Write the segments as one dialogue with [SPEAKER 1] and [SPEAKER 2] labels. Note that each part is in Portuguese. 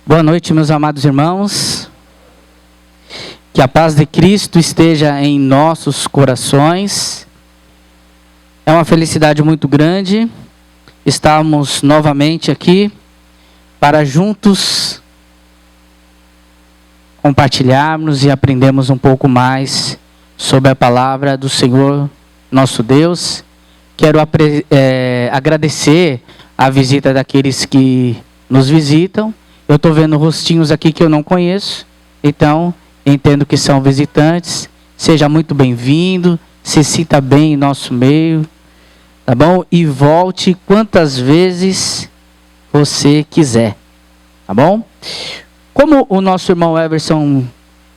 [SPEAKER 1] Boa noite, meus amados irmãos. Que a paz de Cristo esteja em nossos corações. É uma felicidade muito grande estarmos novamente aqui para juntos compartilharmos e aprendermos um pouco mais sobre a palavra do Senhor nosso Deus. Quero agradecer a visita daqueles que nos visitam. Eu estou vendo rostinhos aqui que eu não conheço, então entendo que são visitantes. Seja muito bem-vindo, se sinta bem em nosso meio, tá bom? E volte quantas vezes você quiser, tá bom? Como o nosso irmão Everson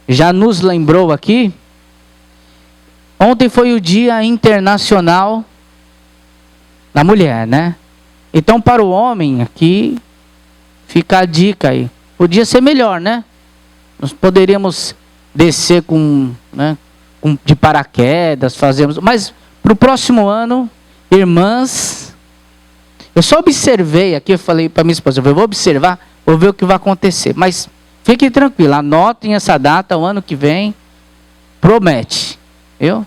[SPEAKER 1] já nos lembrou aqui, ontem foi o Dia Internacional da Mulher, né? Então, para o homem aqui, fica a dica aí. Podia ser melhor, né? Nós poderíamos descer de paraquedas, fazemos. Mas para o próximo ano, irmãs, eu só observei aqui, eu falei para minha esposa, eu vou observar, vou ver o que vai acontecer. Mas fiquem tranquilos, anotem essa data, o ano que vem, promete. Eu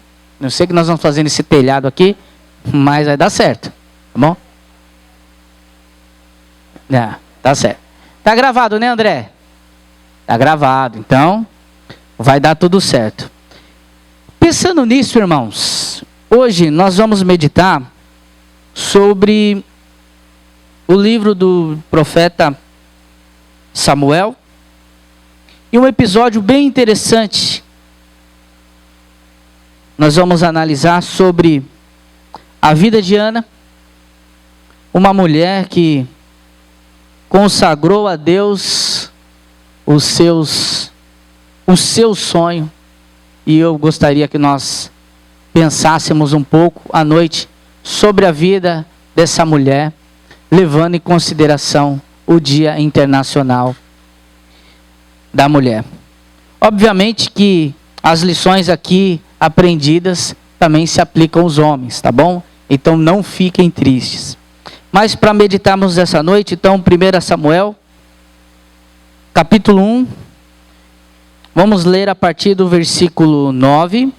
[SPEAKER 1] sei que nós vamos fazer esse telhado aqui, mas vai dar certo, tá bom? Tá certo. Tá gravado, né, André? Tá gravado, então vai dar tudo certo. Pensando nisso, irmãos, hoje nós vamos meditar sobre o livro do profeta Samuel e um episódio bem interessante. Nós vamos analisar sobre a vida de Ana, uma mulher que consagrou a Deus o seu sonho. E eu gostaria que nós pensássemos um pouco à noite sobre a vida dessa mulher, levando em consideração o Dia Internacional da Mulher. Obviamente que as lições aqui aprendidas também se aplicam aos homens, tá bom? Então não fiquem tristes. Mas para meditarmos essa noite, então, 1 Samuel, capítulo 1, vamos ler a partir do versículo 9.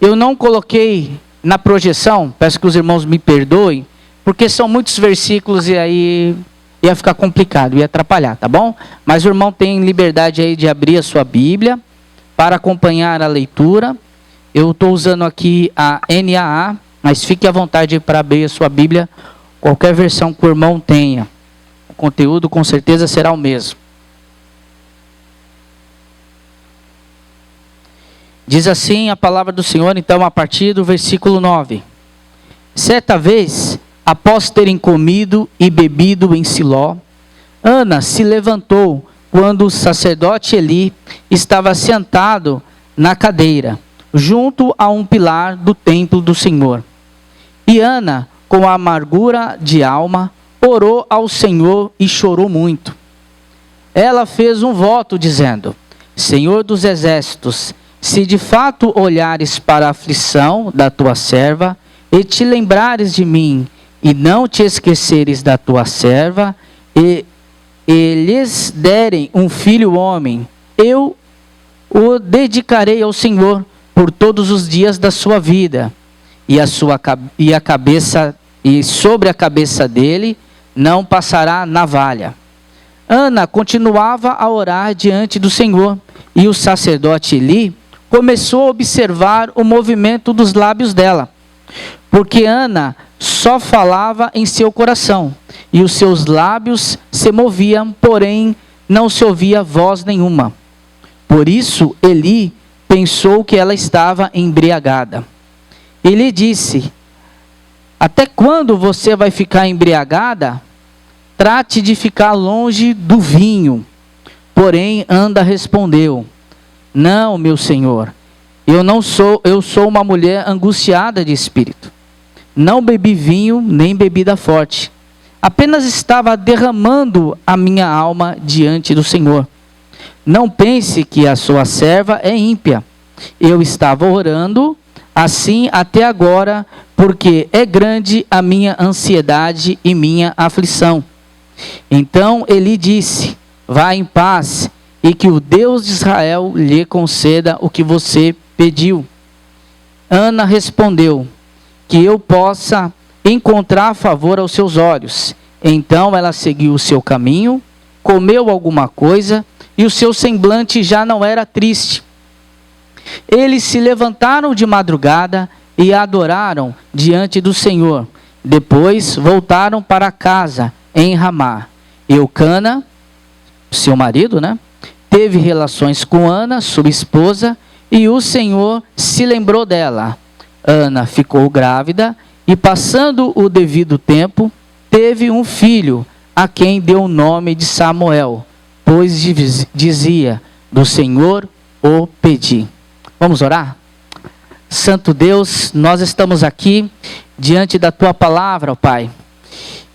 [SPEAKER 1] Eu não coloquei na projeção, peço que os irmãos me perdoem, porque são muitos versículos e aí ia ficar complicado, ia atrapalhar, tá bom? Mas o irmão tem liberdade aí de abrir a sua Bíblia para acompanhar a leitura. Eu estou usando aqui a NAA, mas fique à vontade para abrir a sua Bíblia, qualquer versão que o irmão tenha. O conteúdo com certeza será o mesmo. Diz assim a palavra do Senhor, então, a partir do versículo 9. Certa vez, após terem comido e bebido em Siló, Ana se levantou quando o sacerdote Eli estava sentado na cadeira, junto a um pilar do templo do Senhor. E Ana, com amargura de alma, orou ao Senhor e chorou muito. Ela fez um voto dizendo: Senhor dos exércitos, se de fato olhares para a aflição da tua serva, e te lembrares de mim, e não te esqueceres da tua serva, e lhes derem um filho homem, eu o dedicarei ao Senhor por todos os dias da sua vida, e sobre a cabeça dele não passará navalha. Ana continuava a orar diante do Senhor, e o sacerdote Eli começou a observar o movimento dos lábios dela, porque Ana só falava em seu coração, e os seus lábios se moviam, porém não se ouvia voz nenhuma. Por isso Eli pensou que ela estava embriagada. Ele disse: até quando você vai ficar embriagada? Trate de ficar longe do vinho. Porém, Ana respondeu: não, meu senhor, eu sou uma mulher angustiada de espírito. Não bebi vinho, nem bebida forte. Apenas estava derramando a minha alma diante do Senhor. Não pense que a sua serva é ímpia. Eu estava orando assim até agora, porque é grande a minha ansiedade e minha aflição. Então Eli disse: vá em paz e que o Deus de Israel lhe conceda o que você pediu. Ana respondeu: que eu possa encontrar favor aos seus olhos. Então ela seguiu o seu caminho, comeu alguma coisa e o seu semblante já não era triste. Eles se levantaram de madrugada e adoraram diante do Senhor. Depois voltaram para casa em Ramá. Eucana, seu marido, teve relações com Ana, sua esposa, e o Senhor se lembrou dela. Ana ficou grávida e, passando o devido tempo, teve um filho, a quem deu o nome de Samuel, pois dizia: do Senhor o pedi. Vamos orar? Santo Deus, nós estamos aqui diante da Tua palavra, ó Pai,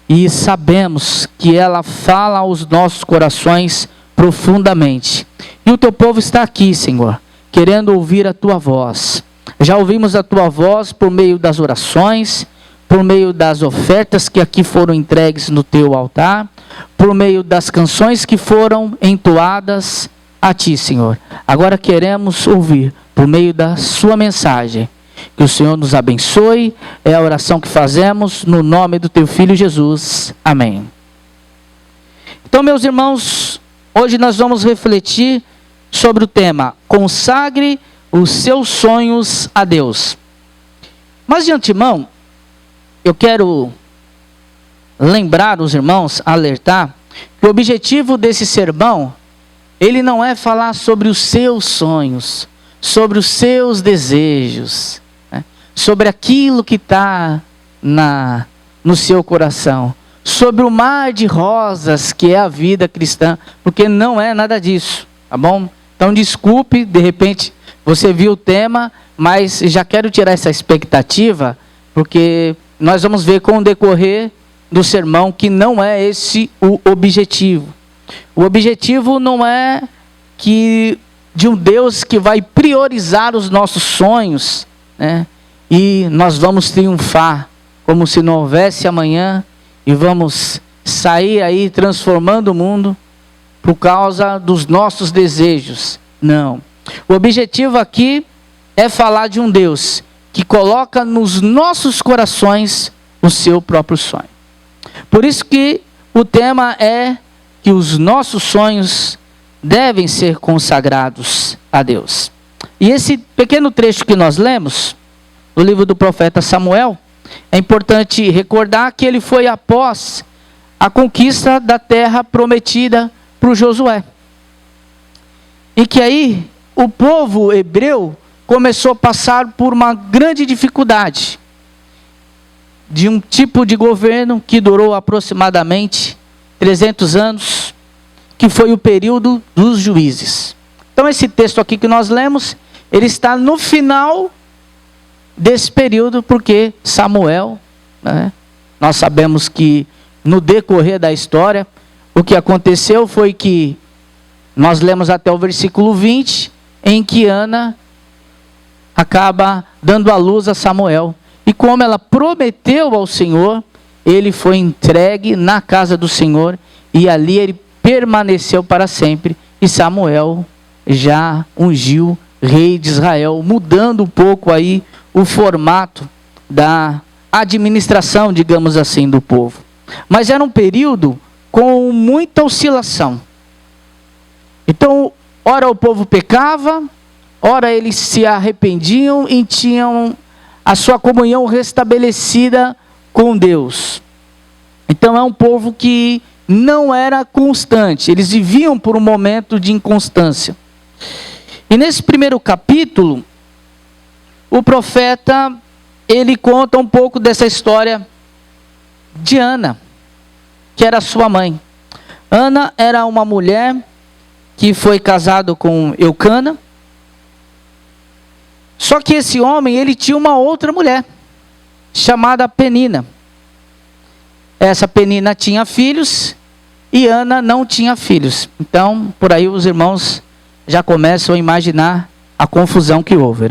[SPEAKER 1] e sabemos que ela fala aos nossos corações profundamente. E o Teu povo está aqui, Senhor, querendo ouvir a Tua voz. Já ouvimos a Tua voz por meio das orações, por meio das ofertas que aqui foram entregues no Teu altar, por meio das canções que foram entoadas a Ti, Senhor. Agora queremos ouvir por meio da Sua mensagem. Que o Senhor nos abençoe. É a oração que fazemos no nome do Teu Filho Jesus. Amém. Então, meus irmãos, hoje nós vamos refletir sobre o tema: consagre os seus sonhos a Deus. Mas de antemão, eu quero lembrar os irmãos, alertar, que o objetivo desse sermão, ele não é falar sobre os seus sonhos, sobre os seus desejos, sobre aquilo que está no seu coração, sobre o mar de rosas que é a vida cristã, porque não é nada disso, tá bom? Então desculpe, de repente você viu o tema, mas já quero tirar essa expectativa, porque nós vamos ver com o decorrer do sermão que não é esse o objetivo. O objetivo não é que de um Deus que vai priorizar os nossos sonhos, e nós vamos triunfar como se não houvesse amanhã e vamos sair aí transformando o mundo por causa dos nossos desejos. Não. O objetivo aqui é falar de um Deus que coloca nos nossos corações o seu próprio sonho. Por isso que o tema é que os nossos sonhos devem ser consagrados a Deus. E esse pequeno trecho que nós lemos, do livro do profeta Samuel, é importante recordar que ele foi após a conquista da terra prometida para Josué. E que aí o povo hebreu começou a passar por uma grande dificuldade de um tipo de governo que durou aproximadamente 300 anos, que foi o período dos juízes. Então esse texto aqui que nós lemos, ele está no final desse período, porque Samuel, nós sabemos que no decorrer da história, o que aconteceu foi que nós lemos até o versículo 20, em que Ana acaba dando à luz a Samuel. E como ela prometeu ao Senhor, ele foi entregue na casa do Senhor, e ali ele permaneceu para sempre. E Samuel já ungiu rei de Israel, mudando um pouco aí o formato da administração, digamos assim, do povo. Mas era um período com muita oscilação. Então, ora o povo pecava, ora eles se arrependiam e tinham a sua comunhão restabelecida com Deus. Então é um povo que não era constante, eles viviam por um momento de inconstância. E nesse primeiro capítulo, o profeta, ele conta um pouco dessa história de Ana, que era sua mãe. Ana era uma mulher que foi casado com Eucana. Só que esse homem, ele tinha uma outra mulher, chamada Penina. Essa Penina tinha filhos e Ana não tinha filhos. Então, por aí os irmãos já começam a imaginar a confusão que houve,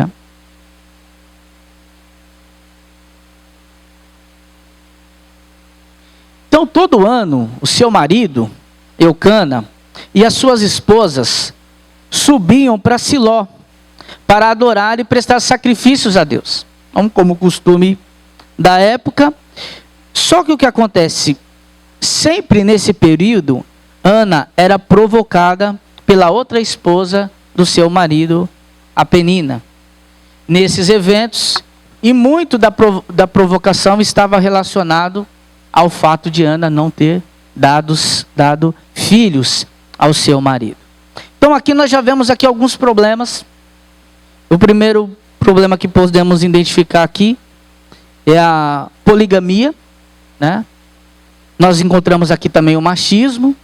[SPEAKER 1] Então, todo ano, o seu marido, Eucana, e as suas esposas subiam para Siló para adorar e prestar sacrifícios a Deus, como costume da época. Só que o que acontece? Sempre nesse período, Ana era provocada pela outra esposa do seu marido, a Penina. Nesses eventos, e muito da provocação estava relacionado ao fato de Ana não ter dado filhos ao seu marido. Então aqui nós já vemos aqui alguns problemas. O primeiro problema que podemos identificar aqui é a poligamia, né? Nós encontramos aqui também o machismo.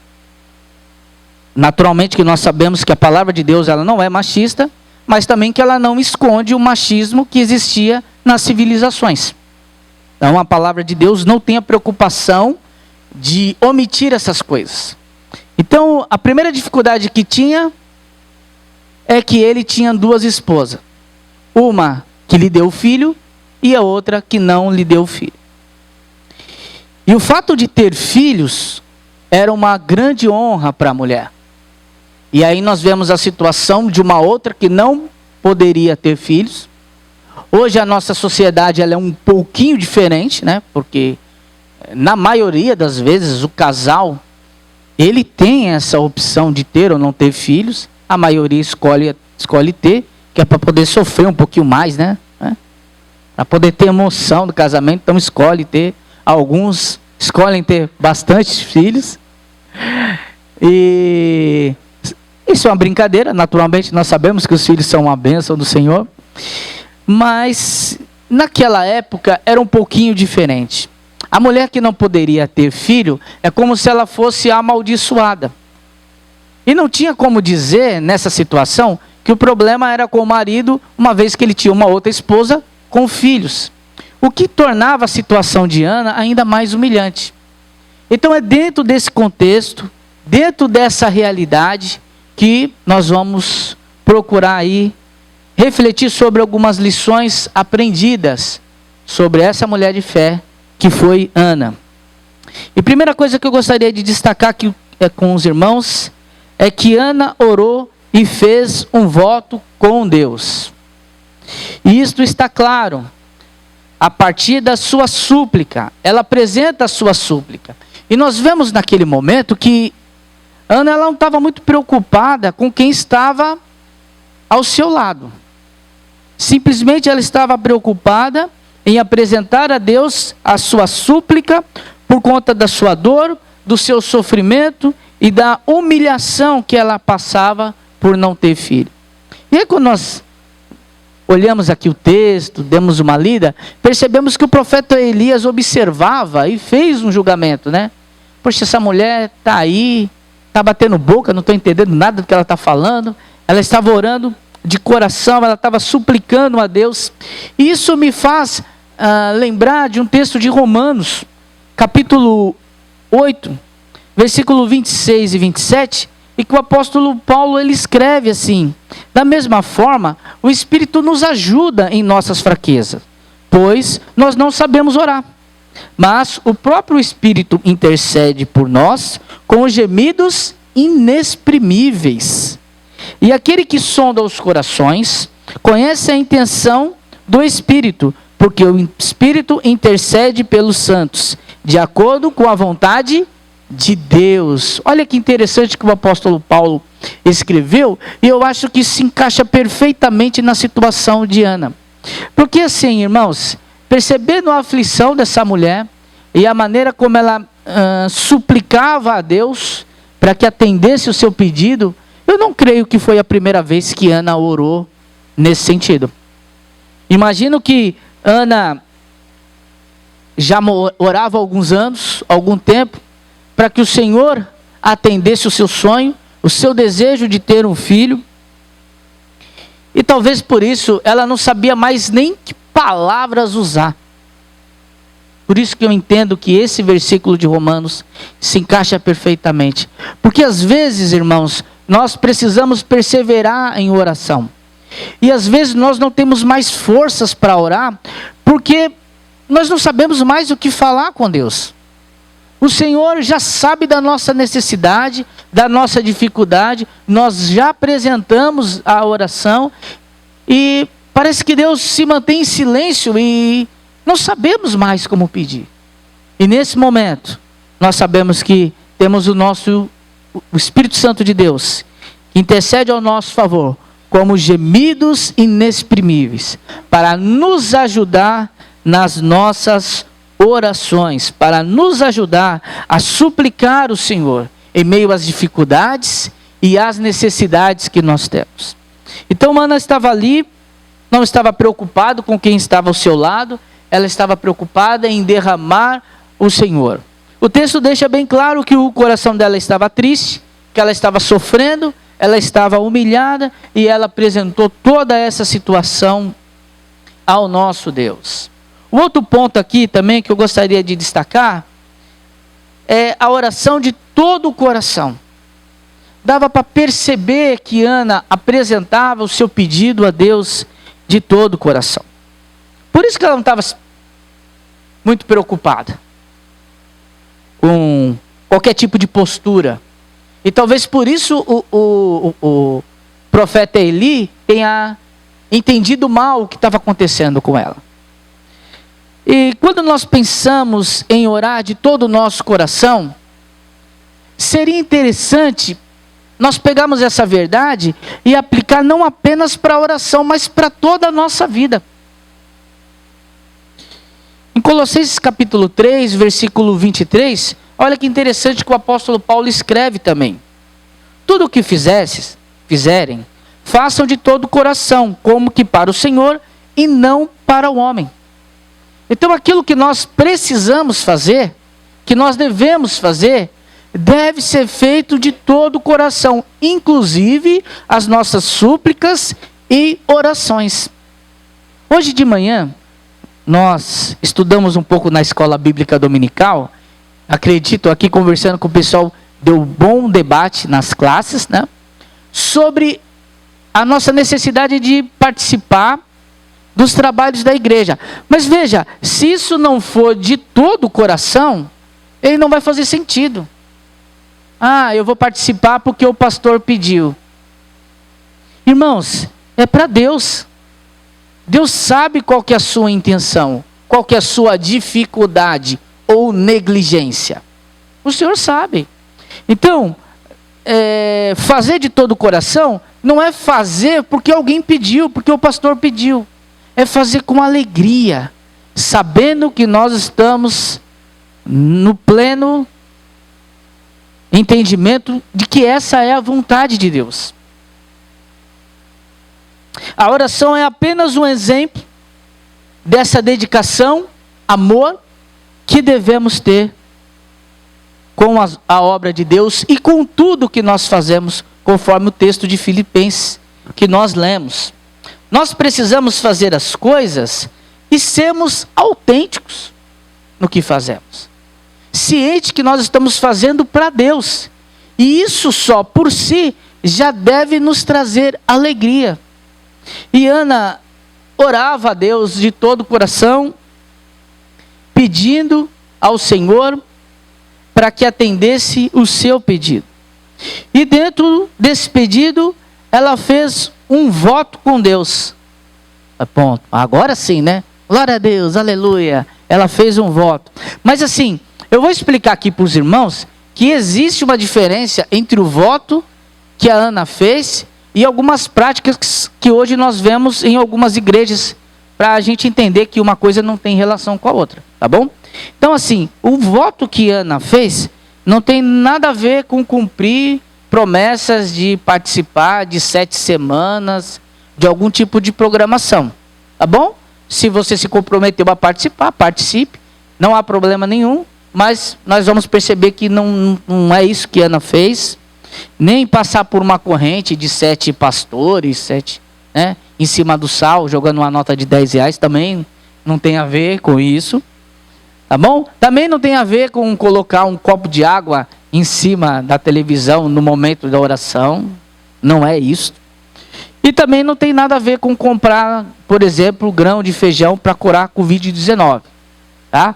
[SPEAKER 1] Naturalmente que nós sabemos que a palavra de Deus ela não é machista, mas também que ela não esconde o machismo que existia nas civilizações. Então a palavra de Deus não tem a preocupação de omitir essas coisas. Então a primeira dificuldade que tinha é que ele tinha duas esposas. Uma que lhe deu filho e a outra que não lhe deu filho. E o fato de ter filhos era uma grande honra para a mulher. E aí nós vemos a situação de uma outra que não poderia ter filhos. Hoje a nossa sociedade ela é um pouquinho diferente, né? Porque na maioria das vezes o casal ele tem essa opção de ter ou não ter filhos. A maioria escolhe ter, que é para poder sofrer um pouquinho mais, né? Para poder ter emoção do casamento, então escolhe ter. Alguns escolhem ter bastante filhos. E isso é uma brincadeira, naturalmente nós sabemos que os filhos são uma bênção do Senhor. Mas naquela época era um pouquinho diferente. A mulher que não poderia ter filho é como se ela fosse amaldiçoada. E não tinha como dizer nessa situação que o problema era com o marido, uma vez que ele tinha uma outra esposa com filhos. O que tornava a situação de Ana ainda mais humilhante. Então é dentro desse contexto, dentro dessa realidade, que nós vamos procurar aí refletir sobre algumas lições aprendidas sobre essa mulher de fé que foi Ana. E a primeira coisa que eu gostaria de destacar aqui com os irmãos é que Ana orou e fez um voto com Deus. E isto está claro a partir da sua súplica. Ela apresenta a sua súplica. E nós vemos naquele momento que Ana ela não estava muito preocupada com quem estava ao seu lado. Simplesmente ela estava preocupada em apresentar a Deus a sua súplica por conta da sua dor, do seu sofrimento e da humilhação que ela passava por não ter filho. E aí quando nós olhamos aqui o texto, demos uma lida, percebemos que o profeta Elias observava e fez um julgamento, né? Poxa, essa mulher está aí, está batendo boca, não estou entendendo nada do que ela está falando. Ela estava orando de coração, ela estava suplicando a Deus. E isso me faz lembrar de um texto de Romanos, capítulo 8, versículo 26 e 27, e que o apóstolo Paulo ele escreve assim: da mesma forma, o Espírito nos ajuda em nossas fraquezas, pois nós não sabemos orar, mas o próprio Espírito intercede por nós com gemidos inexprimíveis. E aquele que sonda os corações conhece a intenção do Espírito, porque o Espírito intercede pelos santos, de acordo com a vontade de Deus. Olha que interessante que o apóstolo Paulo escreveu, e eu acho que se encaixa perfeitamente na situação de Ana. Porque assim, irmãos, percebendo a aflição dessa mulher e a maneira como ela suplicava a Deus para que atendesse o seu pedido, eu não creio que foi a primeira vez que Ana orou nesse sentido. Imagino que Ana já orava há alguns anos, algum tempo, para que o Senhor atendesse o seu sonho, o seu desejo de ter um filho. E talvez por isso ela não sabia mais nem que palavras usar. Por isso que eu entendo que esse versículo de Romanos se encaixa perfeitamente. Porque às vezes, irmãos, nós precisamos perseverar em oração. E às vezes nós não temos mais forças para orar, porque nós não sabemos mais o que falar com Deus. O Senhor já sabe da nossa necessidade, da nossa dificuldade. Nós já apresentamos a oração e parece que Deus se mantém em silêncio e não sabemos mais como pedir. E nesse momento, nós sabemos que temos o Espírito Santo de Deus, que intercede ao nosso favor, como gemidos inexprimíveis, para nos ajudar nas nossas orações, para nos ajudar a suplicar o Senhor em meio às dificuldades e às necessidades que nós temos. Então Ana estava ali, não estava preocupada com quem estava ao seu lado, ela estava preocupada em derramar o Senhor. O texto deixa bem claro que o coração dela estava triste, que ela estava sofrendo, ela estava humilhada e ela apresentou toda essa situação ao nosso Deus. O outro ponto aqui também que eu gostaria de destacar é a oração de todo o coração. Dava para perceber que Ana apresentava o seu pedido a Deus de todo o coração. Por isso que ela não estava muito preocupada com qualquer tipo de postura. E talvez por isso o profeta Eli tenha entendido mal o que estava acontecendo com ela. E quando nós pensamos em orar de todo o nosso coração, seria interessante nós pegarmos essa verdade e aplicar não apenas para a oração, mas para toda a nossa vida. Em Colossenses capítulo 3, versículo 23, olha que interessante que o apóstolo Paulo escreve também. Tudo o que fizerem, façam de todo o coração, como que para o Senhor e não para o homem. Então aquilo que nós precisamos fazer, que nós devemos fazer, deve ser feito de todo o coração, inclusive as nossas súplicas e orações. Hoje de manhã, nós estudamos um pouco na escola bíblica dominical. Acredito, aqui conversando com o pessoal, deu um bom debate nas classes, né? Sobre a nossa necessidade de participar dos trabalhos da igreja. Mas veja, se isso não for de todo o coração, ele não vai fazer sentido. Ah, eu vou participar porque o pastor pediu. Irmãos, é para Deus. Deus sabe qual que é a sua intenção, qual que é a sua dificuldade ou negligência. O Senhor sabe. Então, fazer de todo o coração não é fazer porque alguém pediu, porque o pastor pediu. É fazer com alegria, sabendo que nós estamos no pleno entendimento de que essa é a vontade de Deus. A oração é apenas um exemplo dessa dedicação, amor, que devemos ter com a obra de Deus e com tudo que nós fazemos, conforme o texto de Filipenses que nós lemos. Nós precisamos fazer as coisas e sermos autênticos no que fazemos. Ciente que nós estamos fazendo para Deus. E isso só por si já deve nos trazer alegria. E Ana orava a Deus de todo o coração, pedindo ao Senhor para que atendesse o seu pedido. E dentro desse pedido, ela fez um voto com Deus. Ponto. Agora sim, né? Glória a Deus, aleluia. Ela fez um voto. Mas assim, eu vou explicar aqui para os irmãos que existe uma diferença entre o voto que a Ana fez e algumas práticas que hoje nós vemos em algumas igrejas, para a gente entender que uma coisa não tem relação com a outra, tá bom? Então assim, o voto que Ana fez não tem nada a ver com cumprir promessas de participar de 7 semanas, de algum tipo de programação, tá bom? Se você se comprometeu a participar, participe, não há problema nenhum, mas nós vamos perceber que não é isso que Ana fez, nem passar por uma corrente de 7 pastores, 7, né, em cima do sal, jogando uma nota de R$10, também não tem a ver com isso, tá bom? Também não tem a ver com colocar um copo de água em cima da televisão no momento da oração, não é isso. E também não tem nada a ver com comprar, por exemplo, grão de feijão para curar a Covid-19, tá?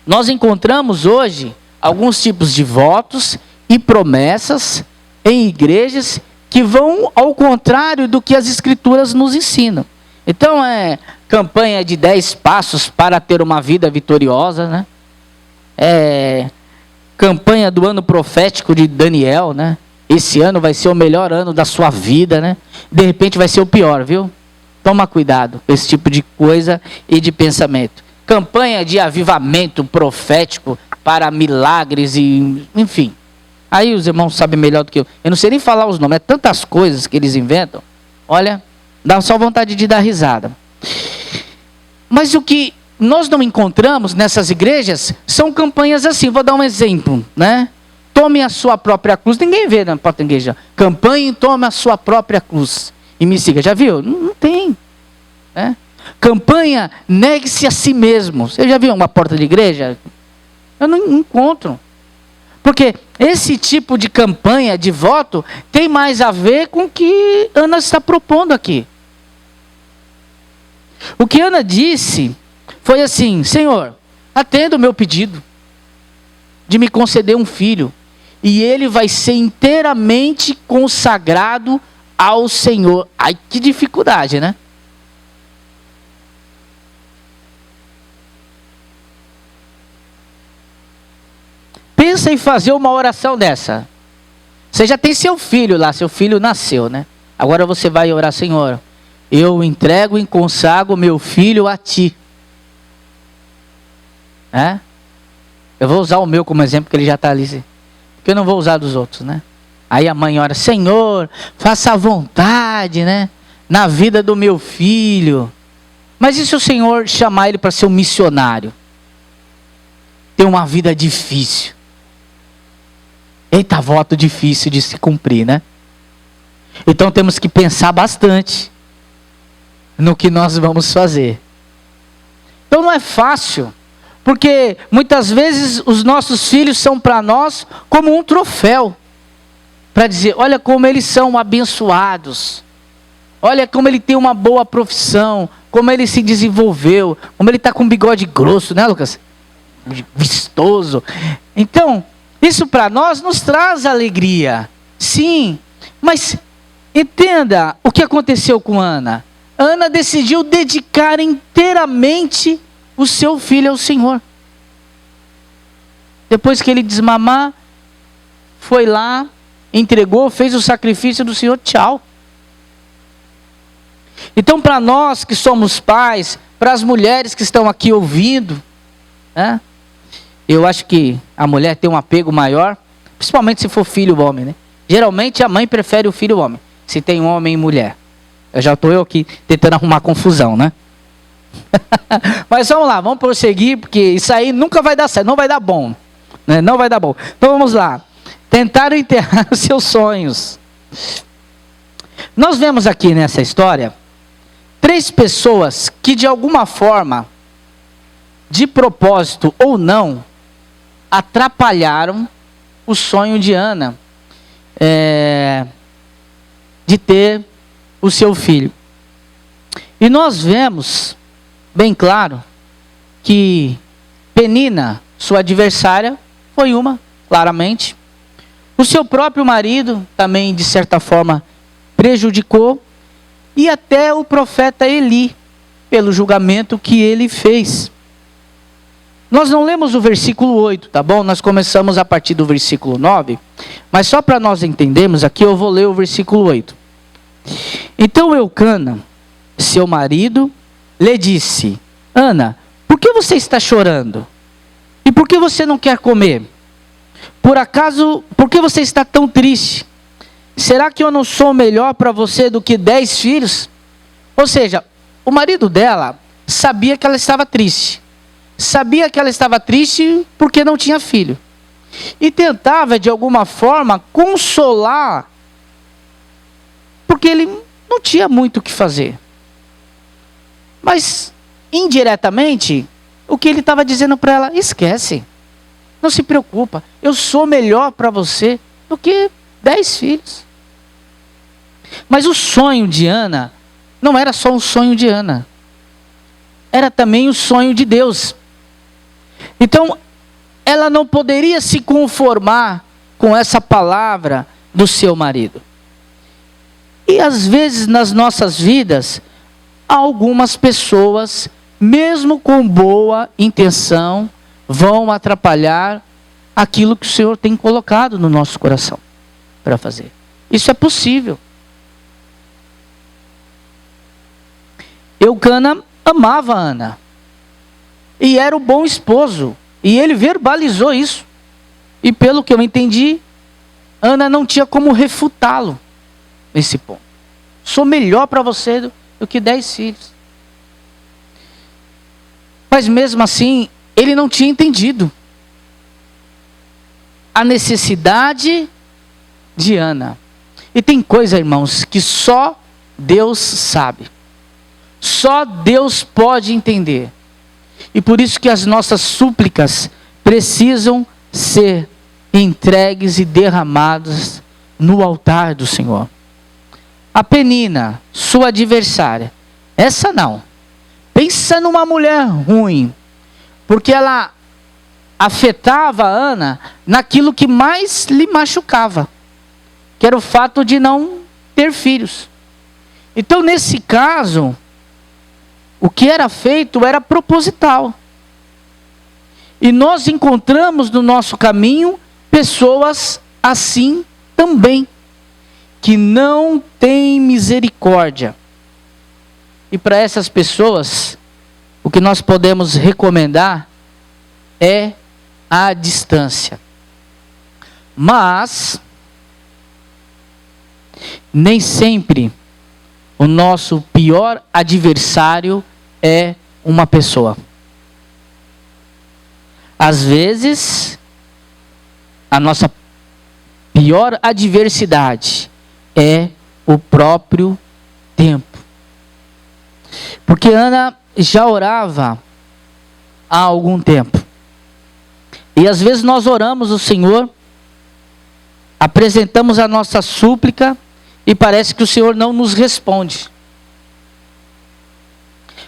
[SPEAKER 1] Nós encontramos hoje alguns tipos de votos e promessas em igrejas que vão ao contrário do que as Escrituras nos ensinam. Então, campanha de 10 passos para ter uma vida vitoriosa, né? Campanha do ano profético de Daniel, né? Esse ano vai ser o melhor ano da sua vida, né? De repente vai ser o pior, viu? Toma cuidado com esse tipo de coisa e de pensamento. Campanha de avivamento profético para milagres e, enfim. Aí os irmãos sabem melhor do que eu. Eu não sei nem falar os nomes, é tantas coisas que eles inventam. Olha, dá só vontade de dar risada. Mas o que nós não encontramos nessas igrejas são campanhas assim. Vou dar um exemplo, né? Tome a sua própria cruz. Ninguém vê na porta da igreja. Campanha, tome a sua própria cruz e me siga. Já viu? Não tem. Né? Campanha, negue-se a si mesmo. Você já viu uma porta de igreja? Eu não encontro. Porque esse tipo de campanha, de voto, tem mais a ver com o que Ana está propondo aqui. O que Ana disse foi assim: Senhor, atenda o meu pedido de me conceder um filho, e ele vai ser inteiramente consagrado ao Senhor. Ai, que dificuldade, né? Pensa em fazer uma oração dessa. Você já tem seu filho lá, seu filho nasceu, né? Agora você vai orar: Senhor, eu entrego e consagro meu filho a Ti. Eu vou usar o meu como exemplo, porque ele já está ali. Porque eu não vou usar dos outros, né? Aí a mãe ora: Senhor, faça a vontade, né? Na vida do meu filho. Mas e se o Senhor chamar ele para ser um missionário? Ter uma vida difícil. Eita, voto difícil de se cumprir, né? Então temos que pensar bastante no que nós vamos fazer. Então não é fácil, porque muitas vezes os nossos filhos são para nós como um troféu, para dizer: olha como eles são abençoados, olha como ele tem uma boa profissão, como ele se desenvolveu, como ele está com bigode grosso, né, Lucas? Vistoso. Então, isso para nós nos traz alegria, sim, mas entenda o que aconteceu com Ana. Ana decidiu dedicar inteiramente o seu filho ao Senhor. Depois que ele desmamar, foi lá, entregou, fez o sacrifício do Senhor, tchau. Então, para nós que somos pais, para as mulheres que estão aqui ouvindo, né? Eu acho que a mulher tem um apego maior, principalmente se for filho homem, né? Geralmente a mãe prefere o filho homem, se tem homem e mulher. Já estou eu aqui tentando arrumar confusão, né? Mas vamos lá, vamos prosseguir, porque isso aí nunca vai dar certo, não vai dar bom, né? Não vai dar bom. Então vamos lá. Tentaram enterrar os seus sonhos. Nós vemos aqui nessa história 3 pessoas que de alguma forma, de propósito ou não, atrapalharam o sonho de Ana de ter o seu filho. E nós vemos bem claro que Penina, sua adversária, foi uma, claramente. O seu próprio marido também, de certa forma, prejudicou. E até o profeta Eli, pelo julgamento que ele fez. Nós não lemos o versículo 8, tá bom? Nós começamos a partir do versículo 9. Mas só para nós entendermos aqui, eu vou ler o versículo 8. Então Eucana, seu marido, lhe disse: Ana, por que você está chorando? E por que você não quer comer? Por que você está tão triste? Será que eu não sou melhor para você do que 10 filhos? Ou seja, o marido dela sabia que ela estava triste. Sabia que ela estava triste porque não tinha filho. E tentava, de alguma forma, consolar, porque ele não tinha muito o que fazer. Mas, indiretamente, o que ele estava dizendo para ela: esquece, não se preocupa, eu sou melhor para você do que 10 filhos. Mas o sonho de Ana não era só um sonho de Ana, era também o sonho de Deus. Então, ela não poderia se conformar com essa palavra do seu marido. E às vezes nas nossas vidas, algumas pessoas, mesmo com boa intenção, vão atrapalhar aquilo que o Senhor tem colocado no nosso coração para fazer. Isso é possível. Eucana amava Ana. E era o bom esposo. E ele verbalizou isso. E pelo que eu entendi, Ana não tinha como refutá-lo nesse ponto. Sou melhor para você do que 10 filhos. Mas mesmo assim, ele não tinha entendido a necessidade de Ana. E tem coisa, irmãos, que só Deus sabe. Só Deus pode entender. E por isso que as nossas súplicas precisam ser entregues e derramadas no altar do Senhor. A Penina, sua adversária, essa não. Pensa numa mulher ruim, porque ela afetava a Ana naquilo que mais lhe machucava, que era o fato de não ter filhos. Então, nesse caso, o que era feito era proposital. E nós encontramos no nosso caminho pessoas assim também, que não têm misericórdia. E para essas pessoas, o que nós podemos recomendar é a distância. Mas nem sempre o nosso pior adversário é uma pessoa. Às vezes, a nossa pior adversidade é o próprio tempo. Porque Ana já orava há algum tempo. E às vezes nós oramos o Senhor, apresentamos a nossa súplica e parece que o Senhor não nos responde.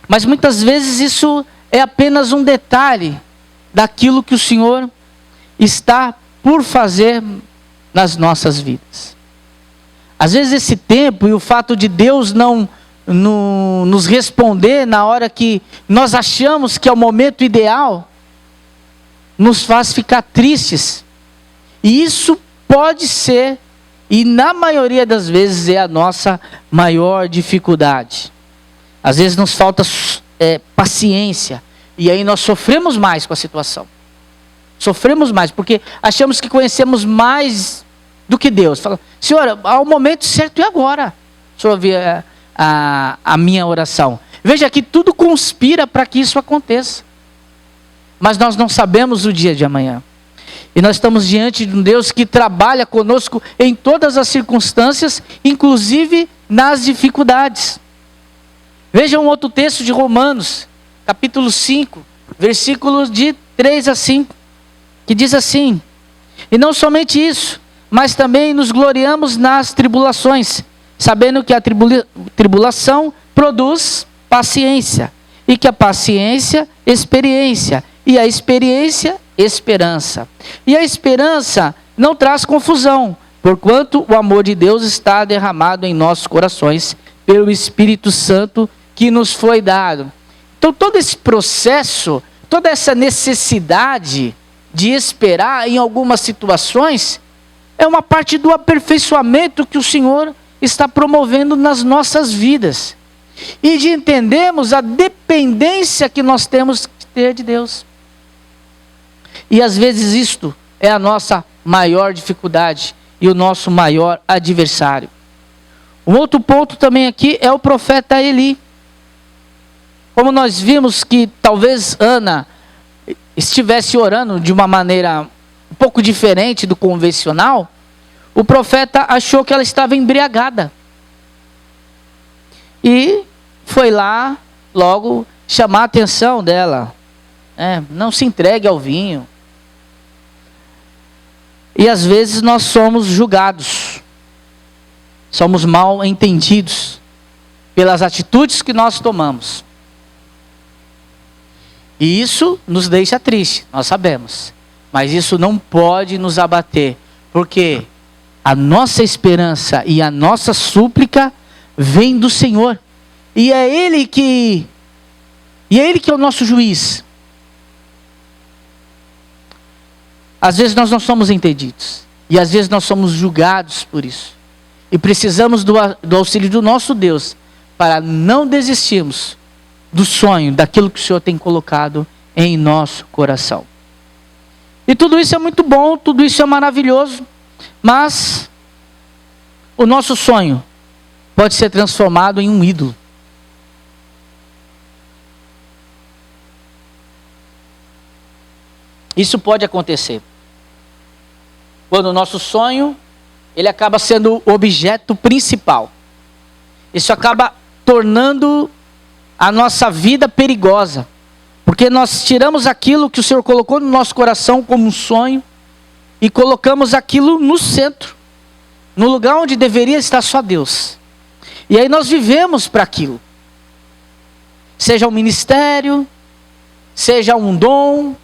[SPEAKER 1] Mas muitas vezes isso é apenas um detalhe daquilo que o Senhor está por fazer nas nossas vidas. Às vezes esse tempo e o fato de Deus não nos responder na hora que nós achamos que é o momento ideal, nos faz ficar tristes. E isso pode ser, e na maioria das vezes é a nossa maior dificuldade. Às vezes nos falta paciência, e aí nós sofremos mais com a situação. Sofremos mais, porque achamos que conhecemos mais do que Deus. Fala, Senhor, ao momento certo e agora. O Senhor ouvir a minha oração. Veja que tudo conspira para que isso aconteça. Mas nós não sabemos o dia de amanhã. E nós estamos diante de um Deus que trabalha conosco em todas as circunstâncias, inclusive nas dificuldades. Veja um outro texto de Romanos, capítulo 5, versículos de 3 a 5, que diz assim: e não somente isso, mas também nos gloriamos nas tribulações, sabendo que a tribulação produz paciência, e que a paciência, experiência, e a experiência, esperança. E a esperança não traz confusão, porquanto o amor de Deus está derramado em nossos corações, pelo Espírito Santo que nos foi dado. Então todo esse processo, toda essa necessidade de esperar em algumas situações, é uma parte do aperfeiçoamento que o Senhor está promovendo nas nossas vidas. E de entendermos a dependência que nós temos que ter de Deus. E às vezes isto é a nossa maior dificuldade e o nosso maior adversário. Um outro ponto também aqui é o profeta Eli. Como nós vimos que talvez Ana estivesse orando de uma maneira um pouco diferente do convencional, o profeta achou que ela estava embriagada. E foi lá logo chamar a atenção dela. Não se entregue ao vinho. E às vezes nós somos julgados. Somos mal entendidos pelas atitudes que nós tomamos. E isso nos deixa triste, nós sabemos. Mas isso não pode nos abater, porque a nossa esperança e a nossa súplica vem do Senhor. E é Ele que é o nosso juiz. Às vezes nós não somos entendidos. E às vezes nós somos julgados por isso. E precisamos do auxílio do nosso Deus para não desistirmos do sonho, daquilo que o Senhor tem colocado em nosso coração. E tudo isso é muito bom, tudo isso é maravilhoso, mas o nosso sonho pode ser transformado em um ídolo. Isso pode acontecer. Quando o nosso sonho, ele acaba sendo o objeto principal. Isso acaba tornando a nossa vida perigosa. Porque nós tiramos aquilo que o Senhor colocou no nosso coração como um sonho e colocamos aquilo no centro, no lugar onde deveria estar só Deus. E aí nós vivemos para aquilo. Seja um ministério, seja um dom,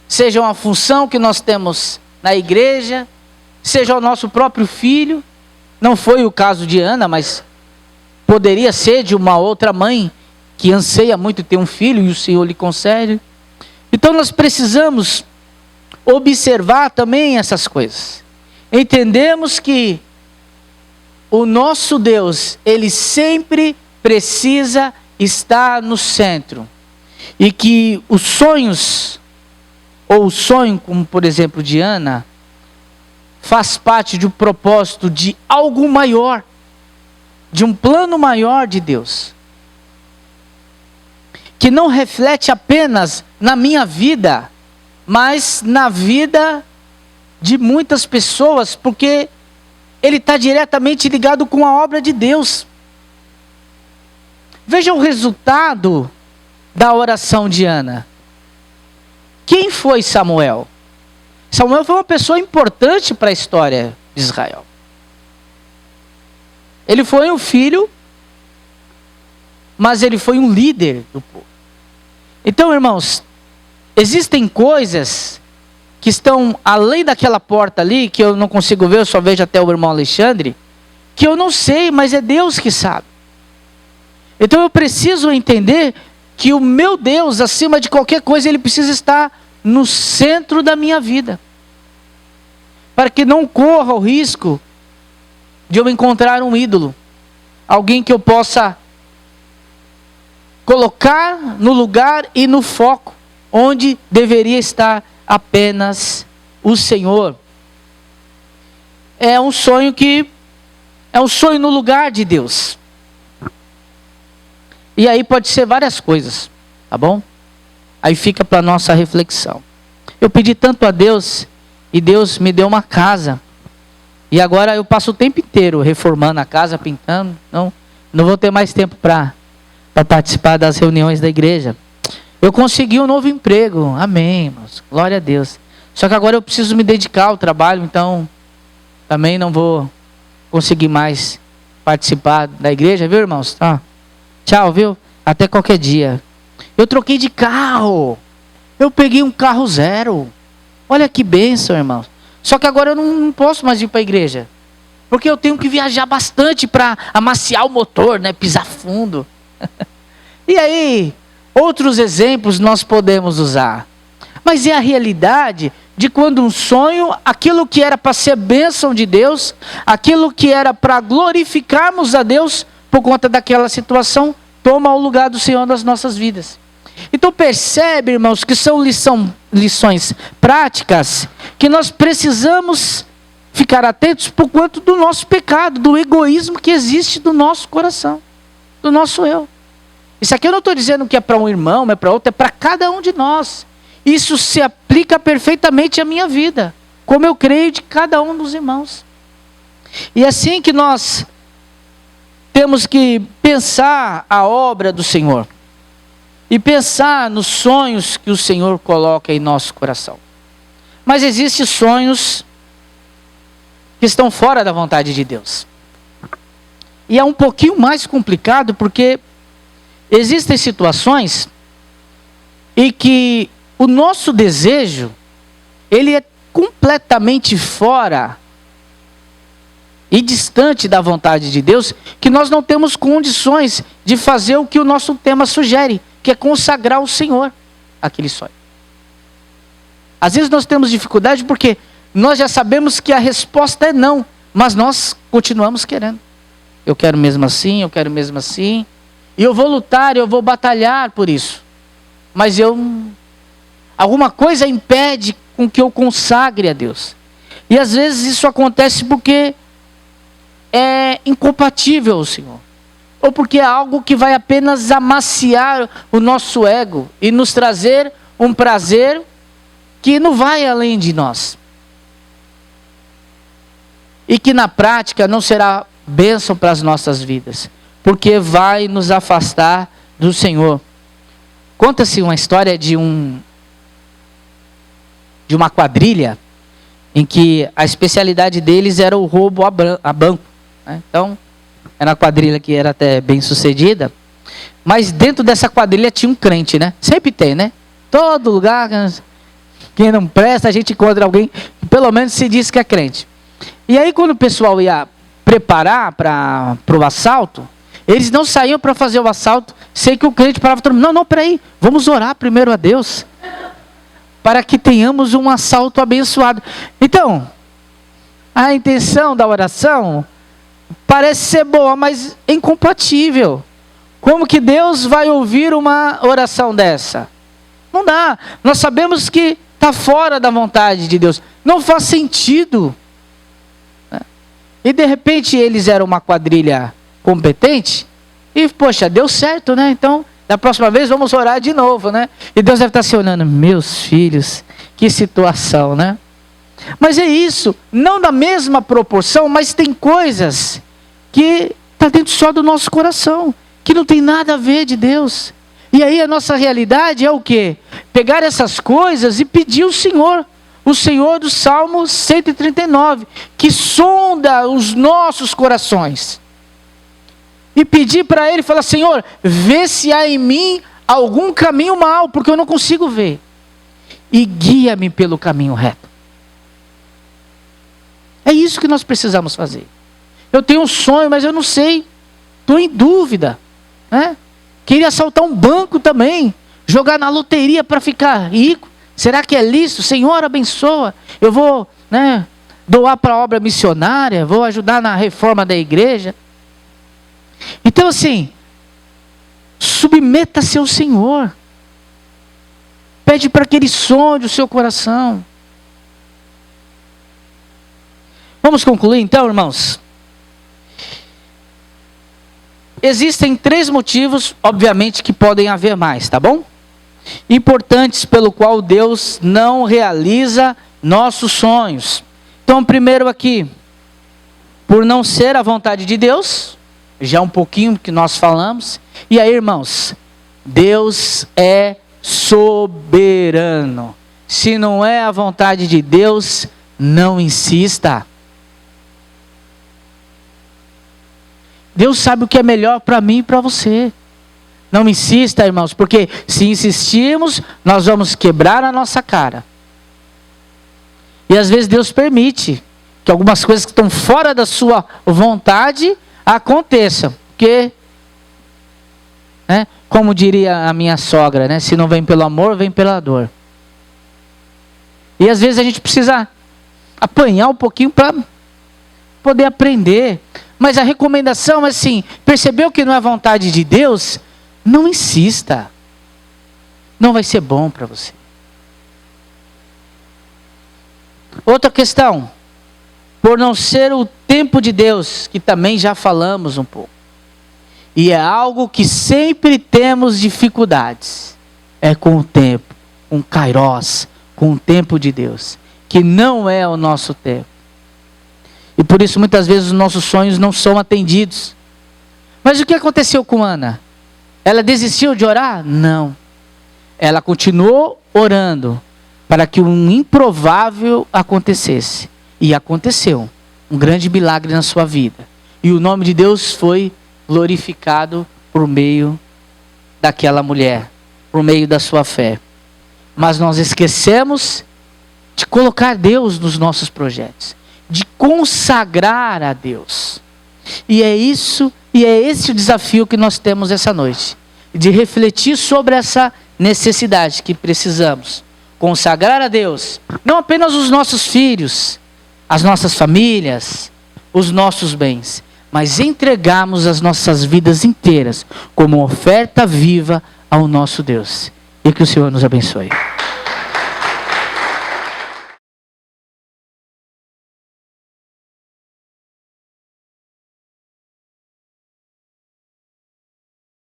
[SPEAKER 1] seja uma função que nós temos na igreja, seja o nosso próprio filho. Não foi o caso de Ana, mas poderia ser de uma outra mãe que anseia muito ter um filho e o Senhor lhe concede. Então nós precisamos observar também essas coisas. Entendemos que o nosso Deus, Ele sempre precisa estar no centro. E que os sonhos, ou o sonho, como por exemplo de Ana, faz parte de um propósito de algo maior, de um plano maior de Deus, que não reflete apenas na minha vida, mas na vida de muitas pessoas, porque ele está diretamente ligado com a obra de Deus. Veja o resultado da oração de Ana. Quem foi Samuel? Samuel foi uma pessoa importante para a história de Israel. Ele foi um filho, mas ele foi um líder do povo. Então, irmãos, existem coisas que estão além daquela porta ali, que eu não consigo ver, eu só vejo até o irmão Alexandre, que eu não sei, mas é Deus que sabe. Então eu preciso entender que o meu Deus, acima de qualquer coisa, Ele precisa estar no centro da minha vida. Para que não corra o risco de eu encontrar um ídolo. Alguém que eu possa colocar no lugar e no foco, onde deveria estar apenas o Senhor. É um sonho no lugar de Deus. E aí pode ser várias coisas, tá bom? Aí fica para nossa reflexão. Eu pedi tanto a Deus, e Deus me deu uma casa. E agora eu passo o tempo inteiro reformando a casa, pintando. Não vou ter mais tempo para participar das reuniões da igreja. Eu consegui um novo emprego, amém, irmãos, glória a Deus. Só que agora eu preciso me dedicar ao trabalho, então também não vou conseguir mais participar da igreja, viu, irmãos? Tá. Tchau, viu? Até qualquer dia. Eu troquei de carro. Eu peguei um carro zero. Olha que bênção, irmãos. Só que agora eu não posso mais ir para a igreja. Porque eu tenho que viajar bastante para amaciar o motor, né? Pisar fundo. E aí, outros exemplos nós podemos usar. Mas é a realidade de quando um sonho, aquilo que era para ser bênção de Deus, aquilo que era para glorificarmos a Deus, por conta daquela situação, toma o lugar do Senhor nas nossas vidas. Então percebe, irmãos, que são lições práticas, que nós precisamos ficar atentos por conta do nosso pecado, do egoísmo que existe do nosso coração, do nosso eu. Isso aqui eu não estou dizendo que é para um irmão, é para outro, é para cada um de nós. Isso se aplica perfeitamente à minha vida, como eu creio de cada um dos irmãos. E assim que nós temos que pensar a obra do Senhor. E pensar nos sonhos que o Senhor coloca em nosso coração. Mas existem sonhos que estão fora da vontade de Deus. E é um pouquinho mais complicado porque existem situações em que o nosso desejo ele é completamente fora e distante da vontade de Deus, que nós não temos condições de fazer o que o nosso tema sugere, que é consagrar o Senhor aquele sonho. Às vezes nós temos dificuldade porque nós já sabemos que a resposta é não, mas nós continuamos querendo. Eu quero mesmo assim, eu quero mesmo assim, e eu vou lutar, eu vou batalhar por isso. Mas alguma coisa impede com que eu consagre a Deus. E às vezes isso acontece porque é incompatível ao Senhor. Ou porque é algo que vai apenas amaciar o nosso ego e nos trazer um prazer que não vai além de nós. E que na prática não será bênção para as nossas vidas, porque vai nos afastar do Senhor. Conta-se uma história de uma quadrilha em que a especialidade deles era o roubo a banco. Né? Então, era uma quadrilha que era até bem sucedida, mas dentro dessa quadrilha tinha um crente, né? Sempre tem, né? Todo lugar, quem não presta, a gente encontra alguém que pelo menos se diz que é crente. E aí quando o pessoal ia preparar para o assalto, eles não saíam para fazer o assalto, sei que o crente parava todo mundo, não, peraí, vamos orar primeiro a Deus, para que tenhamos um assalto abençoado. Então, a intenção da oração parece ser boa, mas é incompatível. Como que Deus vai ouvir uma oração dessa? Não dá. Nós sabemos que está fora da vontade de Deus. Não faz sentido. E de repente eles eram uma quadrilha competente. E poxa, deu certo, né? Então, da próxima vez vamos orar de novo, né? E Deus deve estar se olhando, meus filhos, que situação, né? Mas é isso, não na mesma proporção, mas tem coisas que está dentro só do nosso coração, que não tem nada a ver de Deus. E aí a nossa realidade é o quê? Pegar essas coisas e pedir ao Senhor, o Senhor do Salmo 139, que sonda os nossos corações. E pedir para Ele, falar, Senhor, vê se há em mim algum caminho mau, porque eu não consigo ver. E guia-me pelo caminho reto. É isso que nós precisamos fazer. Eu tenho um sonho, mas eu não sei. Estou em dúvida. Né? Queria assaltar um banco também. Jogar na loteria para ficar rico. Será que é lícito? Senhor, abençoa. Eu vou doar para a obra missionária. Vou ajudar na reforma da igreja. Então assim, submeta-se ao Senhor. Pede para que Ele sonde o seu coração. Vamos concluir então, irmãos? Existem 3 motivos, obviamente que podem haver mais, tá bom? Importantes pelo qual Deus não realiza nossos sonhos. Então, primeiro aqui, por não ser a vontade de Deus, já um pouquinho que nós falamos. E aí, irmãos, Deus é soberano. Se não é a vontade de Deus, não insista. Deus sabe o que é melhor para mim e para você. Não insista, irmãos, porque se insistirmos, nós vamos quebrar a nossa cara. E às vezes Deus permite que algumas coisas que estão fora da sua vontade aconteçam. Porque, como diria a minha sogra, se não vem pelo amor, vem pela dor. E às vezes a gente precisa apanhar um pouquinho para poder aprender. Mas a recomendação é assim, percebeu que não é vontade de Deus? Não insista. Não vai ser bom para você. Outra questão. Por não ser o tempo de Deus, que também já falamos um pouco. E é algo que sempre temos dificuldades. É com o tempo, com o Kairos, com o tempo de Deus. Que não é o nosso tempo. E por isso muitas vezes os nossos sonhos não são atendidos. Mas o que aconteceu com Ana? Ela desistiu de orar? Não. Ela continuou orando para que um improvável acontecesse. E aconteceu. Um grande milagre na sua vida. E o nome de Deus foi glorificado por meio daquela mulher. Por meio da sua fé. Mas nós esquecemos de colocar Deus nos nossos projetos, de consagrar a Deus. E é esse o desafio que nós temos essa noite, de refletir sobre essa necessidade que precisamos consagrar a Deus, não apenas os nossos filhos, as nossas famílias, os nossos bens, mas entregarmos as nossas vidas inteiras como oferta viva ao nosso Deus. E que o Senhor nos abençoe.